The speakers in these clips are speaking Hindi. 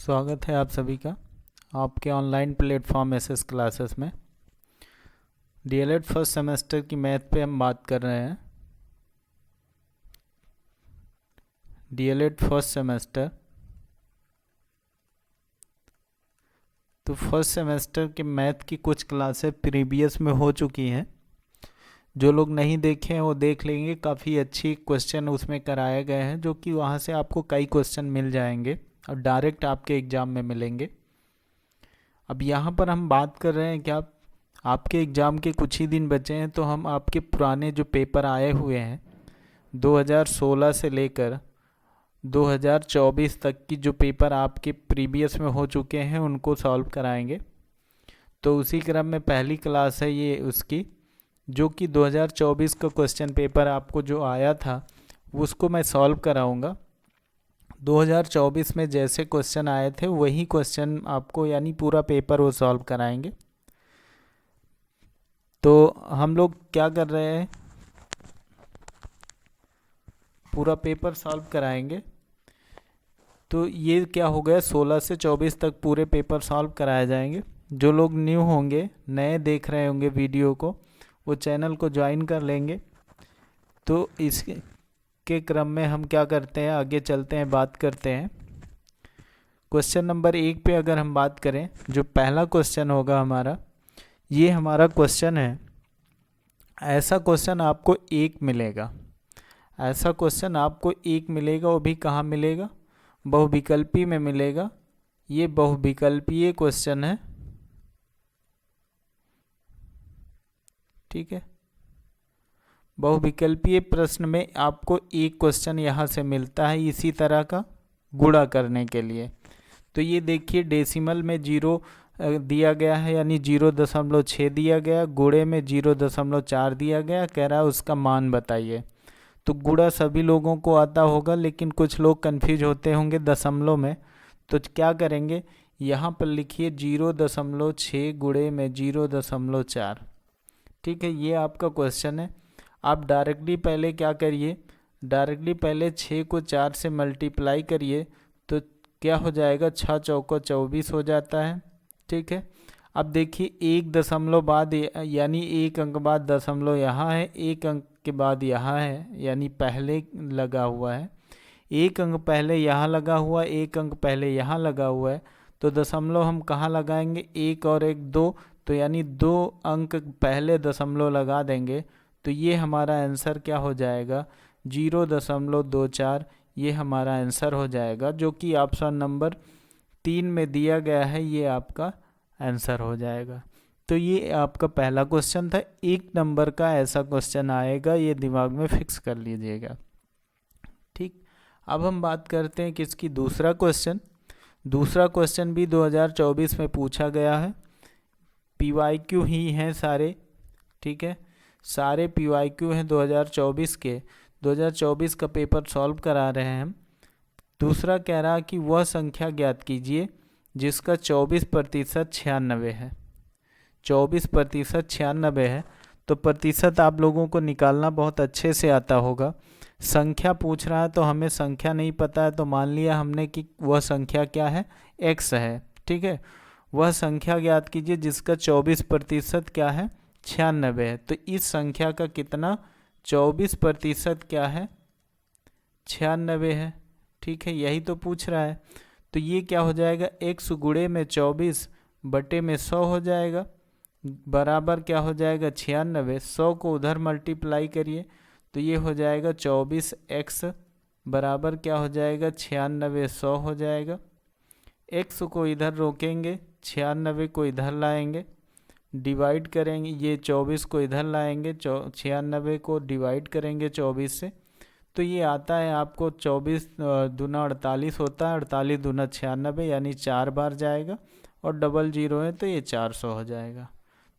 स्वागत है आप सभी का आपके ऑनलाइन प्लेटफॉर्म एसएस क्लासेस में। डीएलएड फर्स्ट सेमेस्टर की मैथ पे हम बात कर रहे हैं। डीएलएड फर्स्ट सेमेस्टर, तो फर्स्ट सेमेस्टर के मैथ की कुछ क्लासेस प्रीवियस में हो चुकी हैं। जो लोग नहीं देखे हैं वो देख लेंगे, काफ़ी अच्छी क्वेश्चन उसमें कराए गए हैं, जो कि वहाँ से आपको कई क्वेश्चन मिल जाएंगे और डायरेक्ट आपके एग्ज़ाम में मिलेंगे। अब यहाँ पर हम बात कर रहे हैं कि आपके एग्ज़ाम के कुछ ही दिन बचे हैं, तो हम आपके पुराने जो पेपर आए हुए हैं 2016 से लेकर 2024 तक की जो पेपर आपके प्रीवियस में हो चुके हैं उनको सॉल्व कराएंगे। तो उसी क्रम में पहली क्लास है ये उसकी, जो कि 2024 का क्वेश्चन पेपर आपको जो आया था उसको मैं सॉल्व कराऊंगा। 2024 में जैसे क्वेश्चन आए थे वही क्वेश्चन आपको, यानी पूरा पेपर वो सॉल्व कराएंगे। तो हम लोग क्या कर रहे हैं, पूरा पेपर सॉल्व कराएंगे। तो ये क्या हो गया, 16 से 24 तक पूरे पेपर सॉल्व कराए जाएंगे। जो लोग न्यू होंगे, नए देख रहे होंगे वीडियो को, वो चैनल को ज्वाइन कर लेंगे। तो इसके क्रम में हम क्या करते हैं, आगे चलते हैं, बात करते हैं। क्वेश्चन नंबर 1 पे अगर हम बात करें, जो पहला क्वेश्चन होगा हमारा, ये हमारा क्वेश्चन है। ऐसा क्वेश्चन आपको एक मिलेगा, ऐसा क्वेश्चन आपको एक मिलेगा, वो भी कहाँ मिलेगा, बहुविकल्पी में मिलेगा। ये बहुविकल्पीय क्वेश्चन है, ठीक है। बहुविकल्पीय प्रश्न में आपको एक क्वेश्चन यहाँ से मिलता है इसी तरह का गुणा करने के लिए। तो ये देखिए, डेसिमल में 0 दिया गया है, यानी 0.6 दिया गया, गुणे में 0.4 दिया गया, कह रहा है उसका मान बताइए। तो गुणा सभी लोगों को आता होगा, लेकिन कुछ लोग कंफ्यूज होते होंगे दशमलव में। तो क्या करेंगे, यहाँ पर लिखिए 0.6 गुणे में 0.4, ठीक है। ये आपका क्वेश्चन है। आप डायरेक्टली पहले क्या करिए, डायरेक्टली पहले 6 को 4 से मल्टीप्लाई करिए, तो क्या हो जाएगा, 6 चौको 24 हो जाता है, ठीक है। अब देखिए, एक दशमलव बाद, यानी एक अंक बाद दशमलव यहाँ है, एक अंक के बाद यहाँ है, यानी पहले लगा हुआ है। एक अंक पहले यहाँ लगा हुआ, एक अंक पहले यहाँ लगा हुआ है। तो दशमलव हम कहाँ लगाएंगे, एक और एक 2, तो यानी 2 अंक पहले दशमलव लगा देंगे। तो ये हमारा आंसर क्या हो जाएगा, 0.24। ये हमारा आंसर हो जाएगा, जो कि ऑप्शन नंबर 3 में दिया गया है, ये आपका आंसर हो जाएगा। तो ये आपका पहला क्वेश्चन था। 1 नंबर का ऐसा क्वेश्चन आएगा, ये दिमाग में फिक्स कर लीजिएगा, ठीक। अब हम बात करते हैं किसकी, दूसरा क्वेश्चन। दूसरा क्वेश्चन भी 2024 में पूछा गया है। PYQ ही हैं सारे, ठीक है, सारे PYQ हैं 2024 के। 2024 का पेपर सॉल्व करा रहे हैं हम। दूसरा कह रहा कि वह संख्या ज्ञात कीजिए जिसका 24% 96 है। 24% 96 है, तो प्रतिशत आप लोगों को निकालना बहुत अच्छे से आता होगा। संख्या पूछ रहा है तो हमें संख्या नहीं पता है, तो मान लिया हमने कि वह संख्या क्या है, x है, ठीक है। वह संख्या ज्ञात कीजिए जिसका 24% क्या है, 96 है। तो इस संख्या का कितना, 24% क्या है, 96 है, ठीक है। यही तो पूछ रहा है। तो ये क्या हो जाएगा, x गुणे में 24 बटे में 100 हो जाएगा, बराबर क्या हो जाएगा, 96। 100 को उधर मल्टीप्लाई करिए, तो ये हो जाएगा 24x बराबर क्या हो जाएगा, 96। 100 हो जाएगा। x को इधर रोकेंगे, 96 को इधर लाएंगे, डिवाइड करेंगे, ये 24 को इधर लाएंगे, 96 को डिवाइड करेंगे 24 से, तो ये आता है आपको 24 दूना 48 होता है, 48 दूना 96, यानी 4 बार जाएगा, और डबल 0 है तो ये 400 हो जाएगा।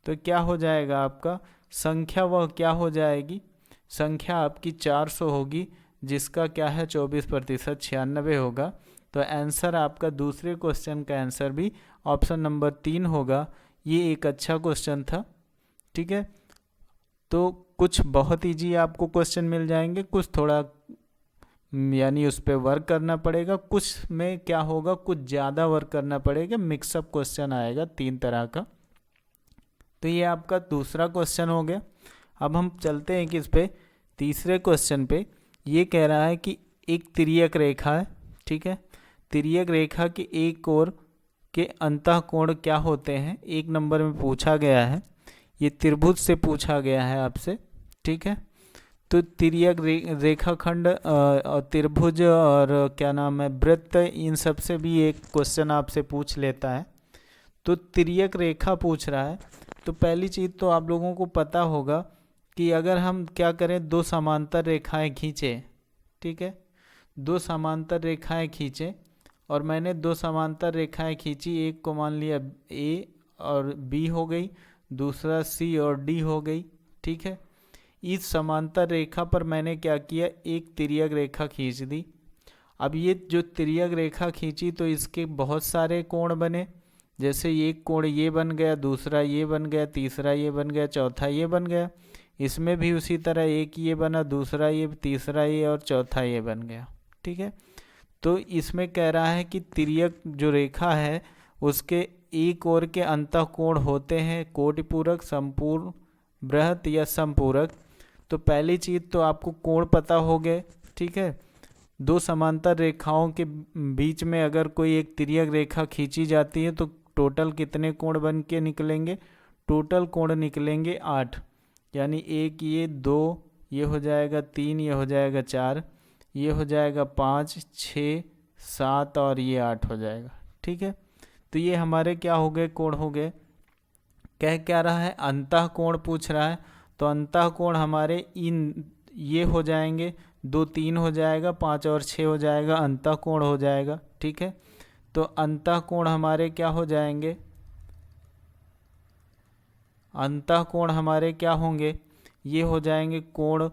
तो क्या हो जाएगा आपका संख्या, वह क्या हो जाएगी, संख्या आपकी 400 होगी, जिसका क्या है 24% 96 होगा। तो आंसर आपका दूसरे क्वेश्चन का आंसर भी ऑप्शन नंबर 3 होगा। ये एक अच्छा क्वेश्चन था, ठीक है। तो कुछ बहुत ईजी आपको क्वेश्चन मिल जाएंगे, कुछ थोड़ा यानी उस पर वर्क करना पड़ेगा, कुछ में क्या होगा कुछ ज़्यादा वर्क करना पड़ेगा, मिक्सअप क्वेश्चन आएगा 3 तरह का। तो ये आपका दूसरा क्वेश्चन हो गया। अब हम चलते हैं कि इस पे तीसरे क्वेश्चन पे। ये कह रहा है कि एक तिर्यक रेखा है, ठीक है, तिर्यक रेखा के एक ओर के अंतःकोण क्या होते हैं, 1 नंबर में पूछा गया है। ये त्रिभुज से पूछा गया है आपसे, ठीक है। तो तिर्यक रेखाखंड और त्रिभुज और क्या नाम है वृत्त, इन सब से भी एक क्वेश्चन आपसे पूछ लेता है। तो तिर्यक रेखा पूछ रहा है, तो पहली चीज़ तो आप लोगों को पता होगा कि अगर हम क्या करें, 2 समांतर रेखाएं खींचें, ठीक है, 2 समांतर रेखाएं खींचें, और मैंने 2 समांतर रेखाएं खींची, एक को मान लिया ए और बी हो गई, दूसरा सी और डी हो गई, ठीक है। इस समांतर रेखा पर मैंने क्या किया, एक तिर्यक रेखा खींच दी। अब ये जो तिर्यक रेखा खींची तो इसके बहुत सारे कोण बने, जैसे एक कोण ये बन गया, दूसरा ये बन गया, तीसरा ये बन गया, चौथा ये बन गया। इसमें भी उसी तरह एक ये बना, दूसरा ये, तीसरा ये और चौथा ये बन गया, ठीक है। तो इसमें कह रहा है कि तिर्यक जो रेखा है उसके एक ओर के अंतःकोण होते हैं कोटिपूरक, संपूर्ण, बृहत या समपूरक। तो पहली चीज़ तो आपको कोण पता हो गए, ठीक है। 2 समांतर रेखाओं के बीच में अगर कोई एक तिर्यक रेखा खींची जाती है तो टोटल कितने कोण बन के निकलेंगे, टोटल कोण निकलेंगे 8, यानी एक ये, 2 ये हो जाएगा, 3 ये हो जाएगा, 4 ये हो जाएगा, 5 6 7 और ये 8 हो जाएगा, ठीक है। तो ये हमारे क्या हो गए, कोण हो गए। कह क्या रहा है, अंतःकोण पूछ रहा है, तो अंतःकोण हमारे इन ये हो जाएंगे, 2 3 हो जाएगा, 5 और 6 हो जाएगा, अंतःकोण हो जाएगा, ठीक है। तो अंतःकोण हमारे क्या हो जाएंगे, अंतःकोण हमारे क्या होंगे, ये हो जाएंगे कोण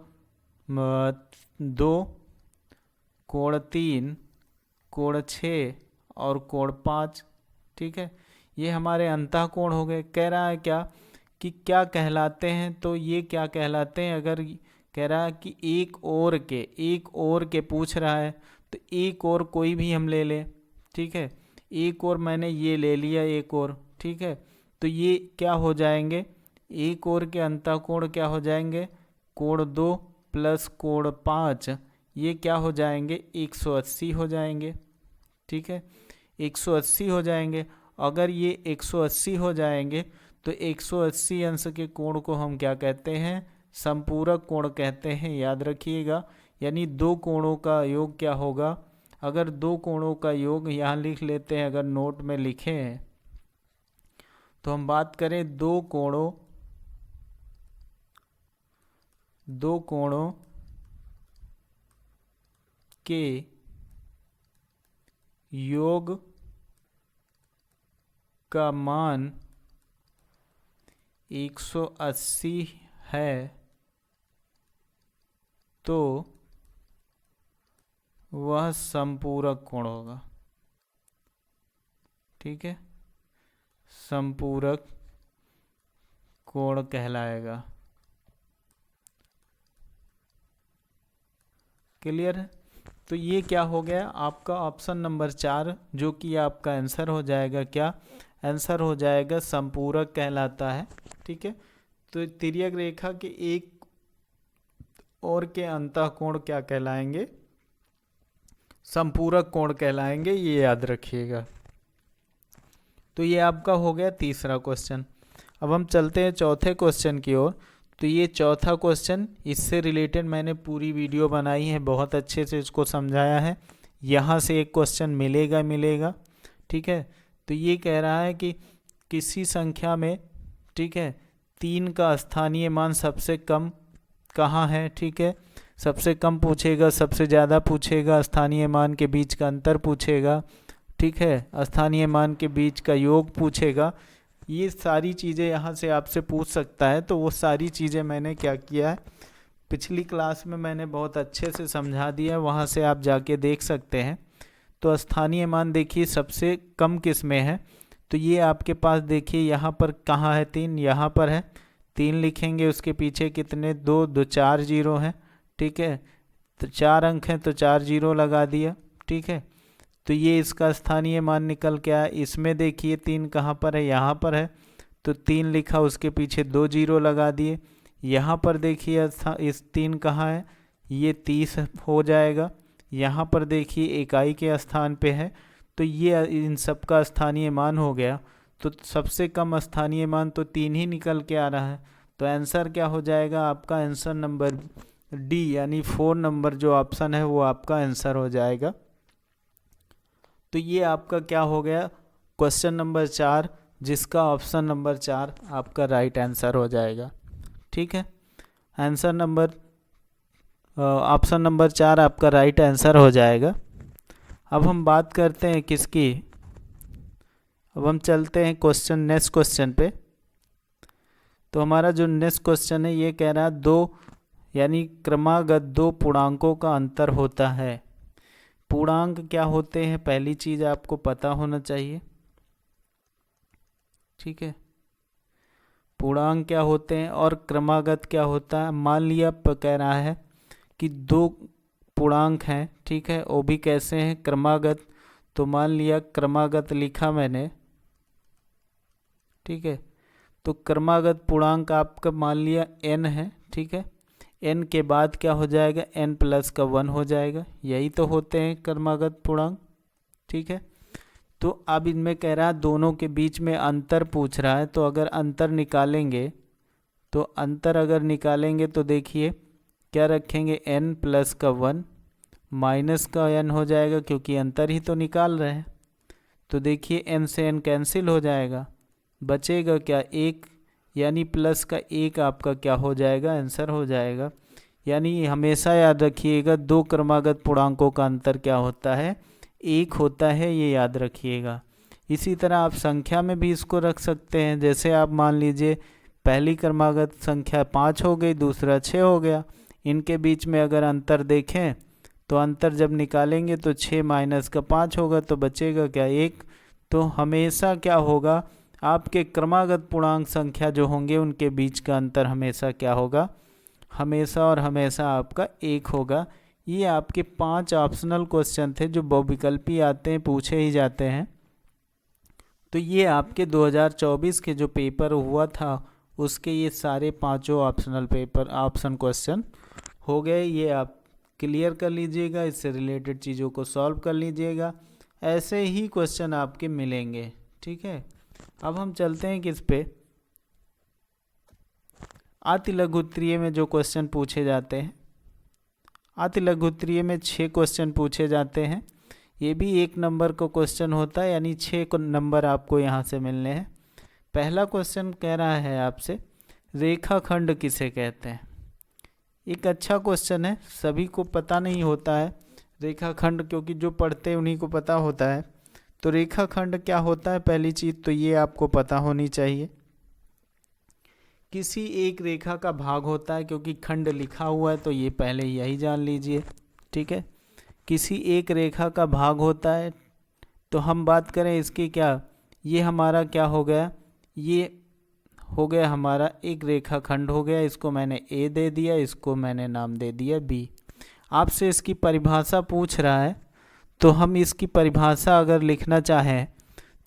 2, कोण 3, कोण 6 और कोण 5, ठीक है। ये हमारे अंतःकोण हो गए। कह रहा है क्या कि क्या कहलाते हैं, तो ये क्या कहलाते हैं, अगर कह रहा है कि एक ओर के पूछ रहा है, तो एक और कोई भी हम ले लें, ठीक है। एक और मैंने ये ले लिया, एक और, ठीक है। तो ये क्या हो जाएंगे, एक ओर के अंतःकोण क्या हो जाएंगे, कोण 2 प्लस कोण 5, ये क्या हो जाएंगे, 180 हो जाएंगे, ठीक है, 180 हो जाएंगे। अगर ये 180 हो जाएंगे तो 180 अंश के कोण को हम क्या कहते हैं, संपूरक कोण कहते हैं, याद रखिएगा। यानी 2 कोणों का योग क्या होगा, अगर 2 कोणों का योग यहाँ लिख लेते हैं, अगर नोट में लिखे हैं तो हम बात करें 2 कोणों के योग का मान 180 है तो वह संपूरक कोण होगा, ठीक है, संपूरक कोण कहलाएगा। क्लियर है। तो ये क्या हो गया आपका ऑप्शन नंबर 4, जो कि आपका आंसर हो जाएगा, क्या आंसर हो जाएगा, संपूरक कहलाता है, ठीक है। तो तिर्यक रेखा के एक और के अंतःकोण क्या कहलाएंगे, संपूरक कोण कहलाएंगे, ये याद रखिएगा। तो ये आपका हो गया तीसरा क्वेश्चन। अब हम चलते हैं चौथे क्वेश्चन की ओर। तो ये चौथा क्वेश्चन, इससे रिलेटेड मैंने पूरी वीडियो बनाई है, बहुत अच्छे से इसको समझाया है, यहाँ से एक क्वेश्चन मिलेगा, ठीक है। तो ये कह रहा है कि किसी संख्या में, ठीक है, 3 का स्थानीय मान सबसे कम कहाँ है, ठीक है। सबसे कम पूछेगा, सबसे ज़्यादा पूछेगा, स्थानीय मान के बीच का अंतर पूछेगा, ठीक है, स्थानीय मान के बीच का योग पूछेगा। ये सारी चीज़ें यहाँ से आपसे पूछ सकता है। तो वो सारी चीज़ें मैंने क्या किया है, पिछली क्लास में मैंने बहुत अच्छे से समझा दिया, वहाँ से आप जाके देख सकते हैं। तो स्थानीय मान देखिए सबसे कम किस में है, तो ये आपके पास देखिए यहाँ पर कहाँ है, 3 यहाँ पर है, 3 लिखेंगे, उसके पीछे कितने 2 2 4 जीरो हैं, ठीक है, तो 4 अंक हैं तो 4 जीरो लगा दिया, ठीक है। तो ये इसका स्थानीय मान निकल के आया। इसमें देखिए 3 कहाँ पर है, यहाँ पर है, तो 3 लिखा, उसके पीछे 2 जीरो लगा दिए। यहाँ पर देखिए इस 3 कहाँ है, ये 30 हो जाएगा। यहाँ पर देखिए इकाई के स्थान पे है, तो ये इन सब का स्थानीय मान हो गया। तो सबसे कम स्थानीय मान तो 3 ही निकल के आ रहा है। तो आंसर क्या हो जाएगा आपका, आंसर नंबर डी यानी 4 नंबर जो ऑप्शन है वो आपका आंसर हो जाएगा। तो ये आपका क्या हो गया, क्वेश्चन नंबर 4, जिसका ऑप्शन नंबर 4 आपका राइट आंसर हो जाएगा, ठीक है। आंसर नंबर ऑप्शन नंबर 4 आपका राइट आंसर हो जाएगा। अब हम बात करते हैं किसकी, अब हम चलते हैं क्वेश्चन नेक्स्ट क्वेश्चन पे। तो हमारा जो नेक्स्ट क्वेश्चन है ये कह रहा है 2 यानी क्रमागत 2 पूर्णांकों का अंतर होता है। पूर्णांक क्या होते हैं, पहली चीज आपको पता होना चाहिए, ठीक है। पूर्णांक क्या होते हैं और क्रमागत क्या होता है। मान लिया कह रहा है कि 2 पूर्णांक हैं, ठीक है, वो भी कैसे हैं, क्रमागत। तो मान लिया क्रमागत लिखा मैंने, ठीक है। तो क्रमागत पूर्णांक आपका मान लिया n है, ठीक है। n के बाद क्या हो जाएगा, n प्लस का 1 हो जाएगा, यही तो होते हैं क्रमागत पूर्णांक, ठीक है। तो अब इनमें कह रहा है दोनों के बीच में अंतर पूछ रहा है। तो अगर अंतर निकालेंगे, तो अंतर अगर निकालेंगे तो देखिए क्या रखेंगे, n प्लस का 1 माइनस का n हो जाएगा, क्योंकि अंतर ही तो निकाल रहे हैं। तो देखिए n से n कैंसिल हो जाएगा, बचेगा क्या, 1, यानी प्लस का 1 आपका क्या हो जाएगा, आंसर हो जाएगा। यानी हमेशा याद रखिएगा 2 क्रमागत पूर्णांकों का अंतर क्या होता है, 1 होता है, ये याद रखिएगा। इसी तरह आप संख्या में भी इसको रख सकते हैं। जैसे आप मान लीजिए पहली क्रमागत संख्या 5 हो गई, दूसरा 6 हो गया, इनके बीच में अगर अंतर देखें तो अंतर जब निकालेंगे तो 6 माइनस का 5 होगा, तो बचेगा क्या, 1। तो हमेशा क्या होगा, आपके क्रमागत पूर्णांक संख्या जो होंगे उनके बीच का अंतर हमेशा क्या होगा, हमेशा और हमेशा आपका 1 होगा। ये आपके 5 ऑप्शनल क्वेश्चन थे जो बहुविकल्पी आते हैं, पूछे ही जाते हैं। तो ये आपके 2024 के जो पेपर हुआ था उसके ये सारे 5 ऑप्शनल पेपर ऑप्शन क्वेश्चन हो गए। ये आप क्लियर कर लीजिएगा, इससे रिलेटेड चीज़ों को सॉल्व कर लीजिएगा, ऐसे ही क्वेश्चन आपके मिलेंगे, ठीक है। अब हम चलते हैं किस पे, अति लघु उत्तरीय में जो क्वेश्चन पूछे जाते हैं। अति लघु उत्तरीय में 6 क्वेश्चन पूछे जाते हैं। ये भी 1 नंबर का क्वेश्चन होता है, यानी 6 नंबर आपको यहाँ से मिलने हैं। पहला क्वेश्चन कह रहा है आपसे, रेखाखंड किसे कहते हैं। एक अच्छा क्वेश्चन है, सभी को पता नहीं होता है रेखाखंड, क्योंकि जो पढ़ते हैं उन्हीं को पता होता है। तो रेखाखंड क्या होता है, पहली चीज़ तो ये आपको पता होनी चाहिए। किसी एक रेखा का भाग होता है, क्योंकि खंड लिखा हुआ है तो ये पहले यही जान लीजिए, ठीक है। किसी एक रेखा का भाग होता है। तो हम बात करें इसकी, क्या ये हमारा क्या हो गया, ये हो गया हमारा एक रेखाखंड हो गया। इसको मैंने ए दे दिया, इसको मैंने नाम दे दिया बी। आपसे इसकी परिभाषा पूछ रहा है, तो हम इसकी परिभाषा अगर लिखना चाहें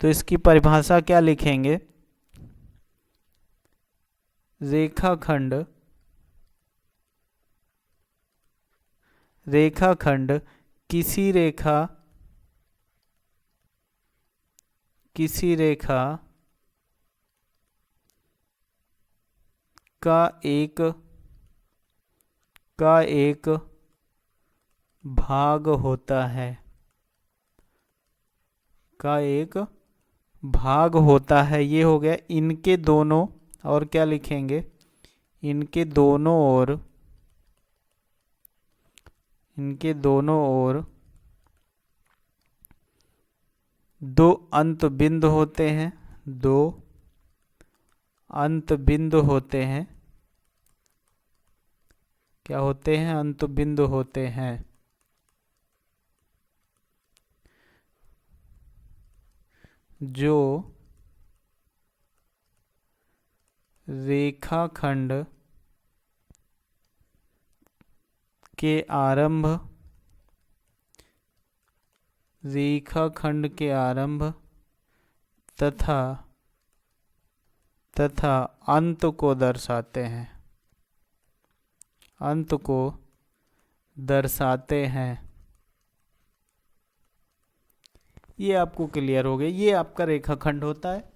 तो इसकी परिभाषा क्या लिखेंगे, रेखाखंड, रेखाखंड किसी रेखा का एक भाग होता है, का एक भाग होता है। ये हो गया इनके दोनों, और क्या लिखेंगे, इनके दोनों ओर 2 अंत बिंदु होते हैं, 2 अंत बिंदु होते हैं। क्या होते हैं, अंत बिंदु होते हैं। जो रेखाखंड के आरंभ, रेखाखंड के आरंभ तथा अंत को दर्शाते हैं, अंत को दर्शाते हैं। ये आपको क्लियर हो गया। ये आपका रेखाखंड होता है।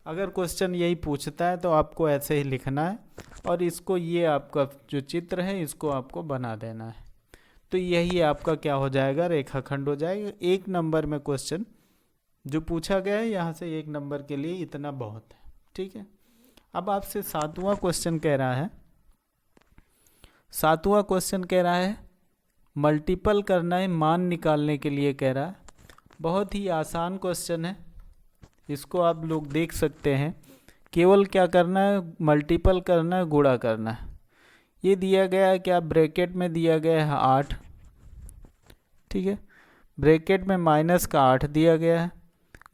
अगर क्वेश्चन यही पूछता है तो आपको ऐसे ही लिखना है और इसको, ये आपका जो चित्र है इसको आपको बना देना है। तो यही आपका क्या हो जाएगा, रेखाखंड हो जाएगा। 1 नंबर में क्वेश्चन जो पूछा गया है यहाँ से 1 नंबर के लिए इतना बहुत है। ठीक है। अब आपसे 7वां क्वेश्चन कह रहा है, 7वां क्वेश्चन कह रहा है मल्टीपल करना है, मान निकालने के लिए कह रहा है। बहुत ही आसान क्वेश्चन है, इसको आप लोग देख सकते हैं। केवल क्या करना है, मल्टीपल करना है, गुणा करना है। ये दिया गया है क्या, ब्रैकेट में दिया गया है 8, ठीक है। ब्रैकेट में माइनस का 8 दिया गया है,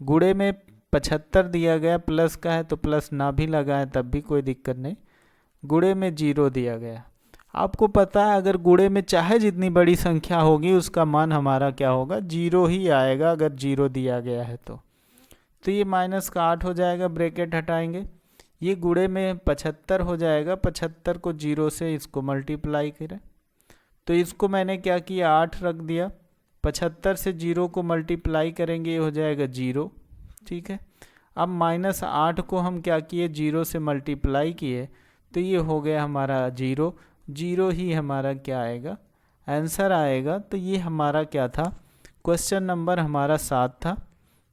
गुणे में 75 दिया गया, प्लस का है तो प्लस ना भी लगाए तब भी कोई दिक्कत नहीं। गुणे में 0 दिया गया। आपको पता है अगर गुणे में चाहे जितनी बड़ी संख्या होगी उसका मान हमारा क्या होगा, 0 ही आएगा अगर 0 दिया गया है तो ये माइनस का 8 हो जाएगा, ब्रैकेट हटाएंगे। ये गुणे में 75 हो जाएगा, 75 को 0 से इसको मल्टीप्लाई करें तो इसको मैंने क्या किया, 8 रख दिया। 75 से 0 को मल्टीप्लाई करेंगे, ये हो जाएगा 0, ठीक है। अब माइनस 8 को हम क्या किए, 0 से मल्टीप्लाई किए तो ये हो गया हमारा 0, 0 ही हमारा क्या आएगा, आंसर आएगा। तो ये हमारा क्या था, क्वेश्चन नंबर हमारा 7 था,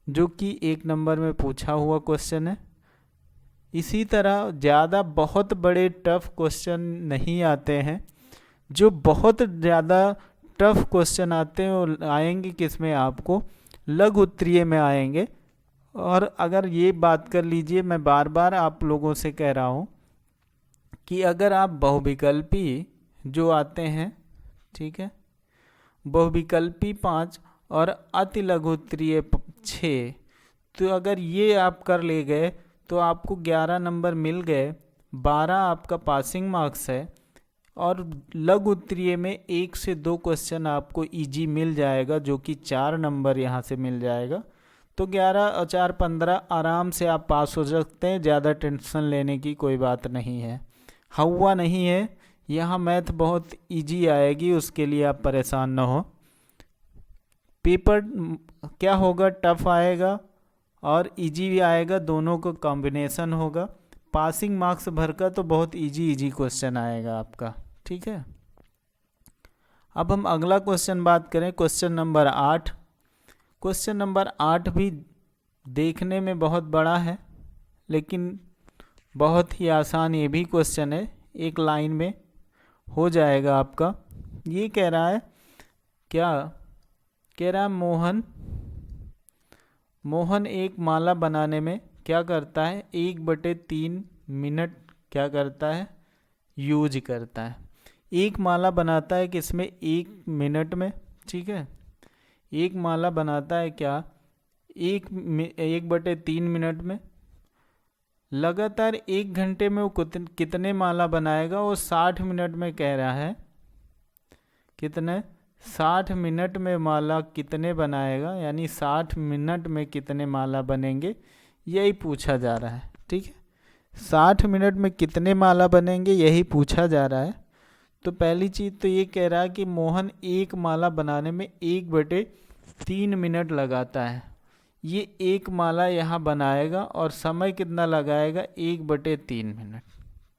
जो कि 1 नंबर में पूछा हुआ क्वेश्चन है। इसी तरह ज़्यादा बहुत बड़े टफ क्वेश्चन नहीं आते हैं। जो बहुत ज़्यादा टफ क्वेश्चन आते हैं वो आएंगे किस में, आपको लघु उत्तरीय में आएंगे। और अगर ये बात कर लीजिए, मैं बार बार आप लोगों से कह रहा हूँ कि अगर आप बहुविकल्पी जो आते हैं, ठीक है, बहुविकल्पी 5 और अति लघु उत्तरीय 6, तो अगर ये आप कर ले गए तो आपको 11 नंबर मिल गए, 12 आपका पासिंग मार्क्स है। और लघु उत्तरीय में 1 से 2 क्वेश्चन आपको इजी मिल जाएगा, जो कि 4 नंबर यहाँ से मिल जाएगा। तो 11 और 4 15 आराम से आप पास हो सकते हैं, ज़्यादा टेंशन लेने की कोई बात नहीं है। हवा नहीं है, यहाँ मैथ बहुत इजी आएगी, उसके लिए आप परेशान ना हो। पेपर क्या होगा, टफ आएगा और इजी भी आएगा, दोनों का कॉम्बिनेशन होगा। पासिंग मार्क्स भर का तो बहुत इजी क्वेश्चन आएगा आपका, ठीक है। अब हम अगला क्वेश्चन बात करें, क्वेश्चन नंबर 8। क्वेश्चन नंबर 8 भी देखने में बहुत बड़ा है, लेकिन बहुत ही आसान ये भी क्वेश्चन है, एक लाइन में हो जाएगा आपका। ये कह रहा है क्या, कह रहा है मोहन एक माला बनाने में क्या करता है, 1/3 मिनट क्या करता है, यूज करता है। एक माला बनाता है किसमें, 1 मिनट में, ठीक है। एक माला बनाता है क्या, 1/3 मिनट में। लगातार 1 घंटे में वो कितने माला बनाएगा, वो 60 मिनट में कह रहा है। कितने, 60 मिनट में माला कितने बनाएगा, यानी 60 मिनट में कितने माला बनेंगे, यही पूछा जा रहा है, ठीक है। 60 मिनट में कितने माला बनेंगे यही पूछा जा रहा है। तो पहली चीज़ तो ये कह रहा है कि मोहन एक माला बनाने में 1/3 मिनट लगाता है। ये एक माला यहाँ बनाएगा और समय कितना लगाएगा, 1/3 मिनट,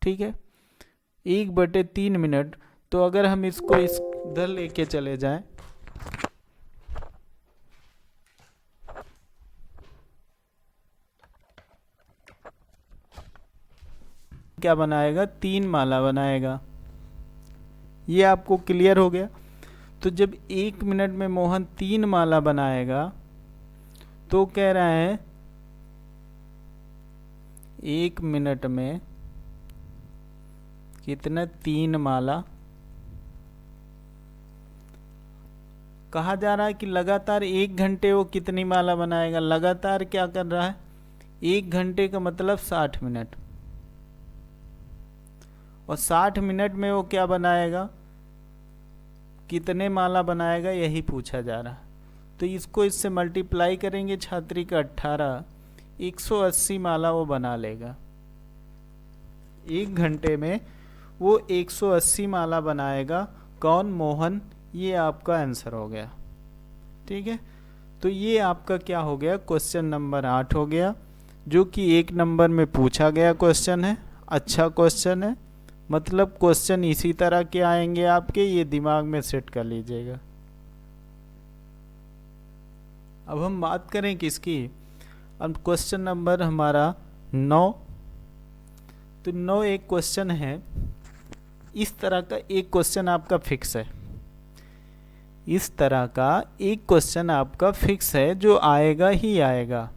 ठीक है। 1/3 मिनट। तो अगर हम इसको इधर लेके चले जाएं, क्या बनाएगा, 3 माला बनाएगा। ये आपको क्लियर हो गया। तो जब 1 मिनट में मोहन 3 माला बनाएगा तो कह रहा है 1 मिनट में कितना, 3 माला। कहा जा रहा है कि लगातार 1 घंटे वो कितनी माला बनाएगा, लगातार क्या कर रहा है, 1 घंटे का मतलब 60 मिनट, और 60 मिनट में वो क्या बनाएगा, कितने माला बनाएगा यही पूछा जा रहा। तो इसको इससे मल्टीप्लाई करेंगे छात्री का 18, 180 माला वो बना लेगा। 1 घंटे में वो 180 माला बनाएगा। कौन? मोहन। ये आपका आंसर हो गया। ठीक है, तो ये आपका क्या हो गया? क्वेश्चन नंबर 8 हो गया, जो कि 1 नंबर में पूछा गया क्वेश्चन है। अच्छा क्वेश्चन है, मतलब क्वेश्चन इसी तरह के आएंगे आपके, ये दिमाग में सेट कर लीजिएगा। अब हम बात करें किसकी? अब क्वेश्चन नंबर हमारा 9। तो 9 एक क्वेश्चन है, इस तरह का एक क्वेश्चन आपका फिक्स है। इस तरह का एक क्वेश्चन आपका फिक्स है जो आएगा ही आएगा।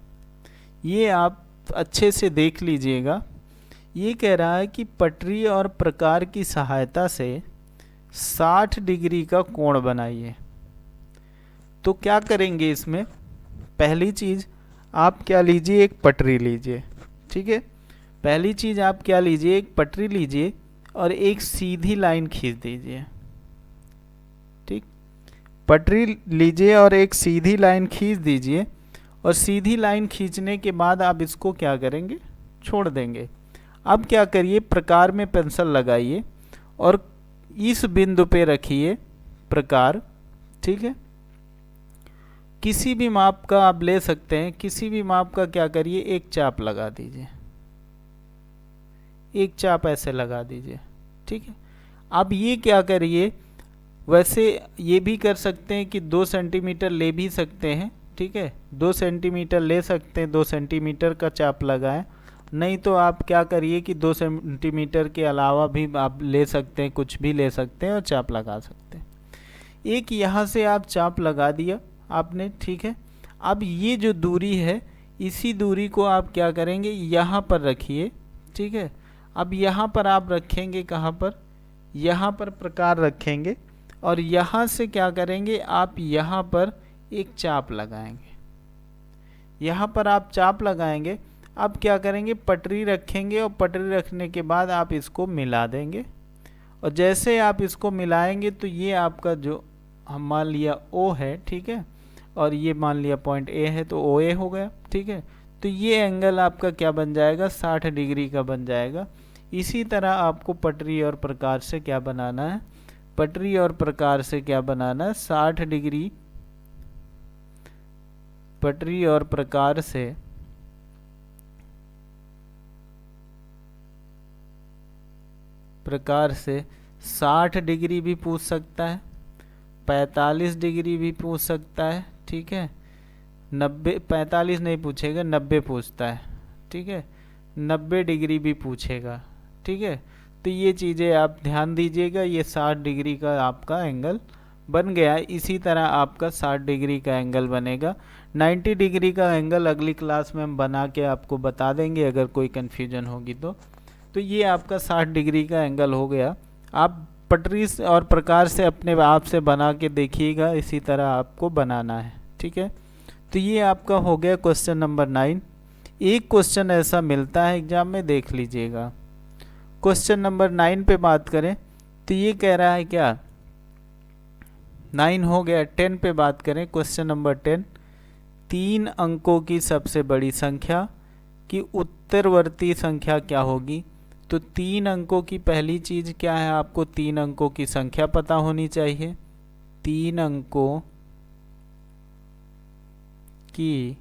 ये आप अच्छे से देख लीजिएगा। ये कह रहा है कि पटरी और प्रकार की सहायता से 60 डिग्री का कोण बनाइए। तो क्या करेंगे इसमें? पहली चीज़ आप क्या लीजिए? एक पटरी लीजिए। ठीक है, पहली चीज़ आप क्या लीजिए? एक पटरी लीजिए और एक सीधी लाइन खींच दीजिए। ठीक, पटरी लीजिए और एक सीधी लाइन खींच दीजिए, और सीधी लाइन खींचने के बाद आप इसको क्या करेंगे? छोड़ देंगे। अब क्या करिए? प्रकार में पेंसिल लगाइए और इस बिंदु पे रखिए प्रकार। ठीक है, किसी भी माप का आप ले सकते हैं। किसी भी माप का क्या करिए? एक चाप लगा दीजिए, एक चाप ऐसे लगा दीजिए। ठीक है, अब ये क्या करिए? वैसे ये भी कर सकते हैं कि 2 सेंटीमीटर ले भी सकते हैं। ठीक है, 2 सेंटीमीटर ले सकते हैं, 2 सेंटीमीटर का चाप लगाएं। नहीं तो आप क्या करिए कि 2 सेंटीमीटर के अलावा भी आप ले सकते हैं, कुछ भी ले सकते हैं और चाप लगा सकते हैं। एक यहाँ से आप चाप लगा दिया आपने। ठीक है, अब ये जो दूरी है, इसी दूरी को आप क्या करेंगे? यहाँ पर रखिए। ठीक है, अब यहाँ पर आप रखेंगे, कहाँ पर? यहाँ पर प्रकार रखेंगे, और यहाँ से क्या करेंगे? आप यहाँ पर एक चाप लगाएंगे। यहाँ पर आप चाप लगाएंगे। अब क्या करेंगे? पटरी रखेंगे, और पटरी रखने के बाद आप इसको मिला देंगे। और जैसे आप इसको मिलाएंगे तो ये आपका जो हम मान लिया O है, ठीक है, और ये मान लिया पॉइंट A है, तो OA हो गया। ठीक है, तो ये एंगल आपका क्या बन जाएगा? 60 डिग्री का बन जाएगा। इसी तरह आपको पटरी और प्रकार से क्या बनाना है? पटरी और प्रकार से क्या बनाना है? 60 डिग्री। पटरी और प्रकार से प्रकार से 60 डिग्री भी पूछ सकता है, 45 डिग्री भी पूछ सकता है। ठीक है, 90, 45 नहीं पूछेगा, 90 पूछता है। ठीक है, 90 डिग्री भी पूछेगा। ठीक है, तो ये चीज़ें आप ध्यान दीजिएगा। ये 60 डिग्री का आपका एंगल बन गया। इसी तरह आपका 60 डिग्री का एंगल बनेगा। 90 डिग्री का एंगल अगली क्लास में हम बना के आपको बता देंगे, अगर कोई कन्फ्यूजन होगी तो ये आपका 60 डिग्री का एंगल हो गया। आप पटरी और प्रकार से अपने आप से बना के देखिएगा, इसी तरह आपको बनाना है। ठीक है, तो ये आपका हो गया क्वेश्चन नंबर 9। एक क्वेश्चन ऐसा मिलता है एग्जाम में, देख लीजिएगा। क्वेश्चन नंबर 9 पे बात करें तो ये कह रहा है क्या? 9 हो गया। 10 पे बात करें, क्वेश्चन नंबर 10। 3 अंकों की सबसे बड़ी संख्या की उत्तरवर्ती संख्या क्या होगी? तो 3 अंकों की पहली चीज़ क्या है? आपको 3 अंकों की संख्या पता होनी चाहिए। 3 अंकों की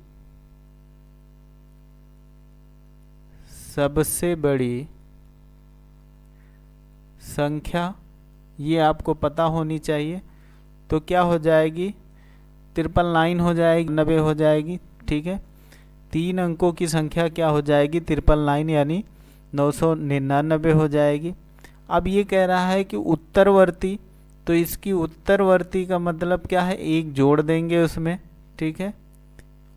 सबसे बड़ी संख्या, ये आपको पता होनी चाहिए। तो क्या हो जाएगी? 999 हो जाएगी, 90 हो जाएगी। ठीक है, 3 अंकों की संख्या क्या हो जाएगी? 999 यानी 999 हो जाएगी। अब ये कह रहा है कि उत्तरवर्ती, तो इसकी उत्तरवर्ती का मतलब क्या है? एक जोड़ देंगे उसमें। ठीक है,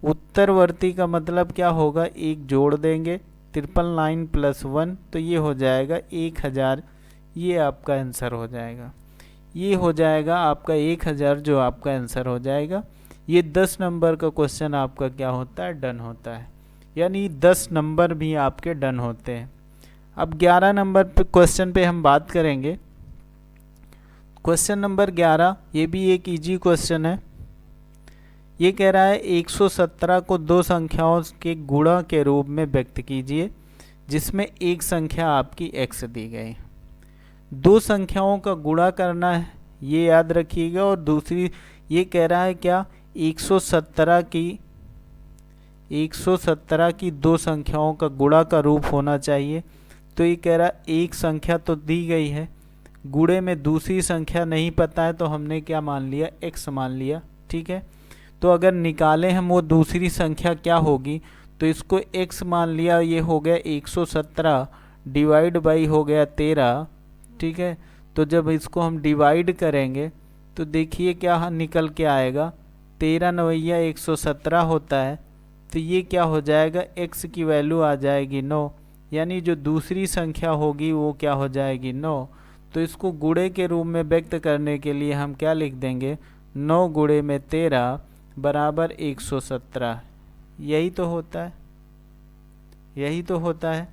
उत्तरवर्ती का मतलब क्या होगा? एक जोड़ देंगे। 999 + 1, तो ये हो जाएगा 1000। ये आपका आंसर हो जाएगा। ये हो जाएगा आपका 1000, जो आपका आंसर हो जाएगा। ये 10 नंबर का क्वेश्चन आपका क्या होता है? डन होता है। यानी 10 नंबर भी आपके डन होते हैं। अब 11 नंबर पे क्वेश्चन पे हम बात करेंगे। क्वेश्चन नंबर 11, ये भी एक इजी क्वेश्चन है। ये कह रहा है 117 को दो संख्याओं के गुणा के रूप में व्यक्त कीजिए जिसमें एक संख्या आपकी x दी गई। दो संख्याओं का गुणा करना है, ये याद रखिएगा। और दूसरी ये कह रहा है क्या, 117 की दो संख्याओं का गुणा का रूप होना चाहिए। तो ये कह रहा है एक संख्या तो दी गई है, गुणे में दूसरी संख्या नहीं पता है, तो हमने क्या मान लिया, x मान लिया। ठीक है, तो अगर निकालें हम वो दूसरी संख्या क्या होगी, तो इसको x मान लिया, ये हो गया 117 डिवाइड बाई हो गया 13। ठीक है, तो जब इसको हम डिवाइड करेंगे तो देखिए क्या निकल के आएगा, 13 9 117 होता है। तो ये क्या हो जाएगा, x की वैल्यू आ जाएगी 9, यानी जो दूसरी संख्या होगी वो क्या हो जाएगी 9। तो इसको गुणे के रूप में व्यक्त करने के लिए हम क्या लिख देंगे, 9 गुणे में 13 बराबर 117। यही तो होता है, यही तो होता है।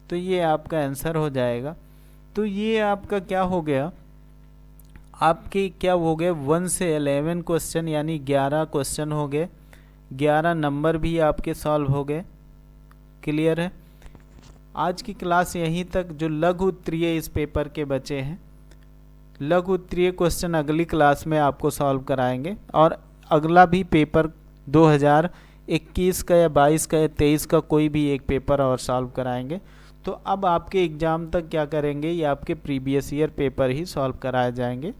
तो ये आपका आंसर हो जाएगा। तो ये आपका क्या हो गया, आपके क्या हो गए 1 से 11 क्वेश्चन, यानी 11 क्वेश्चन हो गए, 11 नंबर भी आपके सॉल्व हो गए। क्लियर है। आज की क्लास यहीं तक। जो लघु उत्तरीय इस पेपर के बचे हैं, लघु उत्तरीय क्वेश्चन अगली क्लास में आपको सॉल्व कराएंगे। और अगला भी पेपर 2021 का या 22 का या 23 का कोई भी एक पेपर और सॉल्व कराएंगे। तो अब आपके एग्ज़ाम तक क्या करेंगे, ये आपके प्रीवियस ईयर पेपर ही सॉल्व कराए जाएंगे।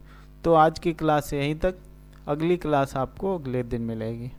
तो आज की क्लास यहीं तक, अगली क्लास आपको अगले दिन मिलेगी।